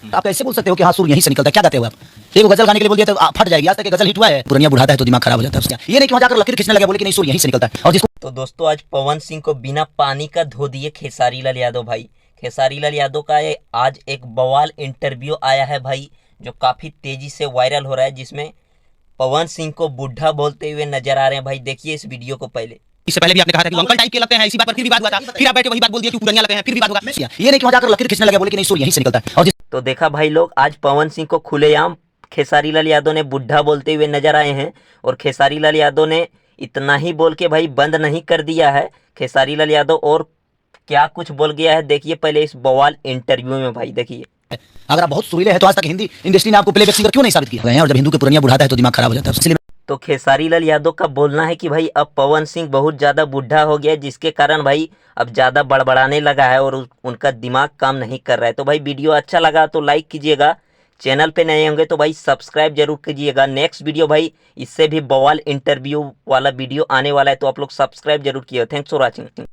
आप कैसे बोल सकते हो कि हाँ सुर यहीं से निकलता है? क्या कहते हो आप? एक गजल गाने के लिए बोल दिया तो फट जाएगी। आज तक गजल हिट हुआ है? पुरानिया बुढ़ाता है तो दिमाग खराब हो जाता है उसका। ये नहीं कि वहां जाकर लकीर खींचने लगे बोले कि नहीं सुर यहीं से निकलता है। और जिसको तो दोस्तों आज पवन सिंह को बिना पानी का धो दिए खेसारी लाल यादव भाई। खेसारी लाल यादव का आज एक बवाल इंटरव्यू आया है भाई, जो काफी तेजी से वायरल हो रहा है, जिसमें पवन सिंह को बुढ़ा बोलते हुए नजर आ रहे हैं भाई। देखिए इस वीडियो को पहले। इससे पहले भी आपने कहा था कि अंकल टाइप के लगते हैं, इसी बात पर फिर विवाद हुआ था। फिर आप बैठे वही बात बोल दिया कि पुरानिया लगते हैं, फिर विवाद होगा। ये नहीं कि वहां जाकर लकीर खींचने लगे बोले कि नहीं सुर यहीं से निकलता है। और तो देखा भाई लोग, आज पवन सिंह को खुलेआम खेसारी लाल यादव ने बुढ़ा बोलते हुए नजर आए हैं। और खेसारी लाल यादव ने इतना ही बोल के भाई बंद नहीं कर दिया है। खेसारी लाल यादव और क्या कुछ बोल गया है, देखिए पहले इस बवाल इंटरव्यू में भाई। देखिए, अगर आप बहुत सुरीले हैं तो आज तक हिंदी इंडस्ट्री ने आपको प्लेबैक सिंगर क्यों नहीं साबित किया? और जब हिंदू के पुरानिया बुढ़ाता है तो दिमाग खराब हो जाता है, इसलिए तो खेसारी लाल यादव का बोलना है कि भाई अब पवन सिंह बहुत ज़्यादा बूढ़ा हो गया है, जिसके कारण भाई अब ज़्यादा बड़बड़ाने लगा है और उनका दिमाग काम नहीं कर रहा है। तो भाई वीडियो अच्छा लगा तो लाइक कीजिएगा, चैनल पे नए होंगे तो भाई सब्सक्राइब जरूर कीजिएगा। नेक्स्ट वीडियो भाई इससे भी बवाल इंटरव्यू वाला वीडियो आने वाला है, तो आप लोग सब्सक्राइब जरूर कीजिए। Thanks for watching.